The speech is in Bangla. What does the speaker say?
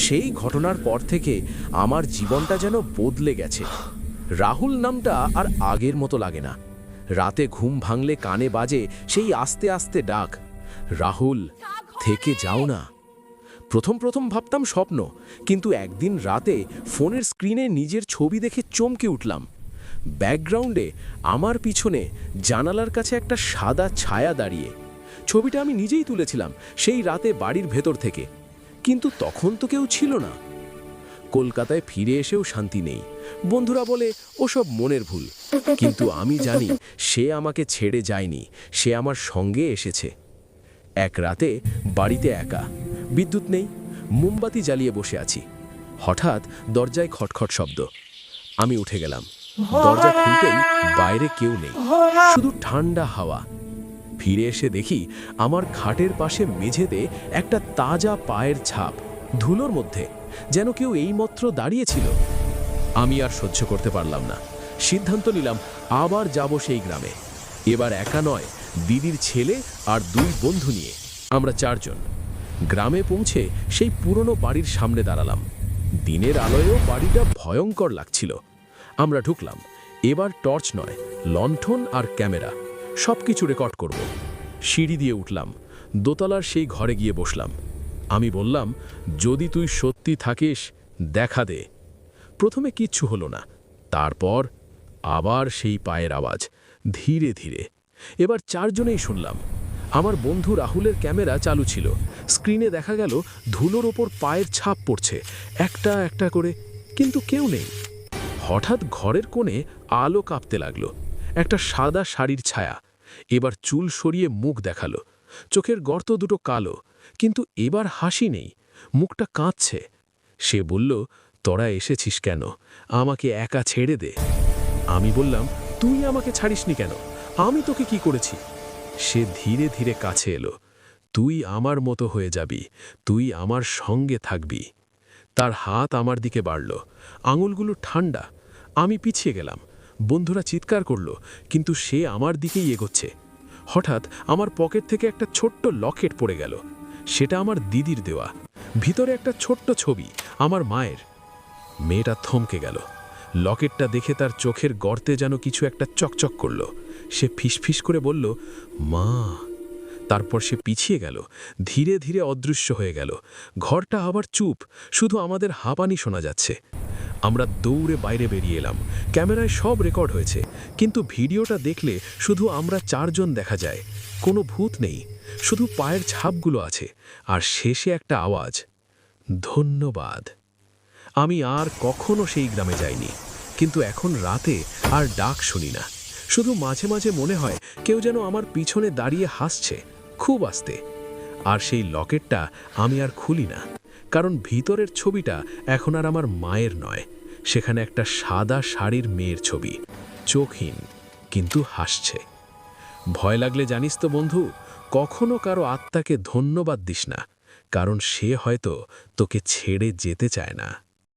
সেই ঘটনার পর থেকে আমার জীবনটা যেন বদলে গেছে। রাহুল নামটা আর আগের মতো লাগে না। রাতে ঘুম ভাঙলে কানে বাজে সেই আস্তে আস্তে ডাক, রাহুল থেকে যাও না। প্রথম প্রথম ভাবতাম স্বপ্ন, কিন্তু একদিন রাতে ফোনের স্ক্রিনে নিজের ছবি দেখে চমকে উঠলাম। ব্যাকগ্রাউন্ডে আমার পিছনে জানালার কাছে একটা সাদা ছায়া দাঁড়িয়ে। ছবিটা আমি নিজেই তুলেছিলাম সেই রাতে বাড়ির ভেতর থেকে, কিন্তু তখন তো কেউ ছিল না। কলকাতায় ফিরে এসেও শান্তি নেই। বন্ধুরা বলে ওসব মনের ভুল, কিন্তু আমি জানি সে আমাকে ছেড়ে যায়নি, সে আমার সঙ্গে এসেছে। এক রাতে বাড়িতে একা, বিদ্যুৎ নেই, মোমবাতি জ্বালিয়ে বসে আছি। হঠাৎ দরজায় খটখট শব্দ। আমি উঠে গেলাম। দরজা খুলতেই বাইরে কেউ নেই, শুধু ঠান্ডা হাওয়া। ফিরে এসে দেখি আমার খাটের পাশে মেঝেতে একটা তাজা পায়ের ছাপ, ধুলোর মধ্যে, যেন কেউ এইমাত্র দাঁড়িয়েছিল। আমি আর সহ্য করতে পারলাম না। সিদ্ধান্ত নিলাম আবার যাব সেই গ্রামে। এবার একা নয়, দিদির ছেলে আর 2 বন্ধু নিয়ে আমরা 4 জন। গ্রামে পৌঁছে সেই পুরনো বাড়ির সামনে দাঁড়ালাম। দিনের আলোয়ও বাড়িটা ভয়ঙ্কর লাগছিল। আমরা ঢুকলাম। এবার টর্চ নয়, লণ্ঠন আর ক্যামেরা, সব কিছু রেকর্ড করব। সিঁড়ি দিয়ে উঠলাম, দোতলার সেই ঘরে গিয়ে বসলাম। আমি বললাম, যদি তুই সত্যি থাকিস দেখা দে। প্রথমে কিচ্ছু হলো না, তারপর আবার সেই পায়ের আওয়াজ, ধীরে ধীরে। এবার 4 জনেই শুনলাম। আমার বন্ধু রাহুলের ক্যামেরা চালু ছিল। স্ক্রিনে দেখা গেল ধুলোর ওপর পায়ের ছাপ পড়ছে একটা একটা করে, কিন্তু কেউ নেই। হঠাৎ ঘরের কোণে আলো কাঁপতে লাগলো, একটা সাদা শাড়ির ছায়া। এবার চুল সরিয়ে মুখ দেখালো, চোখের গর্ত দুটো কালো, কিন্তু এবার হাসি নেই, মুখটা কাঁদছে। সে বলল, তোরা এসেছিস কেন? আমাকে একা ছেড়ে দে। আমি বললাম, তুই আমাকে ছাড়িসনি কেন? আমি তোকে কি করেছি? সে ধীরে ধীরে কাছে এলো। তুই আমার মতো হয়ে যাবি, তুই আমার সঙ্গে থাকবি। তার হাত আমার দিকে বাড়ল, আঙুলগুলো ঠান্ডা। আমি পিছিয়ে গেলাম। বন্ধুরা চিৎকার করল, কিন্তু সে আমার দিকেই এগোচ্ছে। হঠাৎ আমার পকেট থেকে একটা ছোট্ট লকেট পড়ে গেল। সেটা আমার দিদির দেওয়া। ভিতরে একটা ছোট্ট ছবি, আমার মায়ের। মেয়েটা থমকে গেল। লকেটটা দেখে তার চোখের গর্তে যেন কিছু একটা চকচক করল। সে ফিসফিস করে বলল, মা। তারপর সে পিছিয়ে গেল, ধীরে ধীরে অদৃশ্য হয়ে গেল। ঘরটা আবার চুপ, শুধু আমাদের হাঁপানি শোনা যাচ্ছে। আমরা দৌড়ে বাইরে বেরিয়ে এলাম। ক্যামেরায় সব রেকর্ড হয়েছে, কিন্তু ভিডিওটা দেখলে শুধু আমরা 4 জন দেখা যায়। কোনো ভূত নেই, শুধু পায়ের ছাপগুলো আছে। আর শেষে একটা আওয়াজ, ধন্যবাদ। আমি আর কখনো সেই গ্রামে যাইনি, কিন্তু এখন রাতে আর ডাক শুনি না। শুধু মাঝে মাঝে মনে হয় কেউ যেন আমার পিছনে দাঁড়িয়ে হাসছে, খুব আস্তে। আর সেই লকেটটা আমি আর খুলি না, কারণ ভিতরের ছবিটা এখন আর আমার মায়ের নয়। সেখানে একটা সাদা শাড়ির মেয়ের ছবি, চোখহীন কিন্তু হাসছে। ভয় লাগলে জানিস তো বন্ধু, কখনো কারো আত্মাকে ধন্যবাদ দিস না, কারণ সে হয়তো তোকে ছেড়ে যেতে চায় না।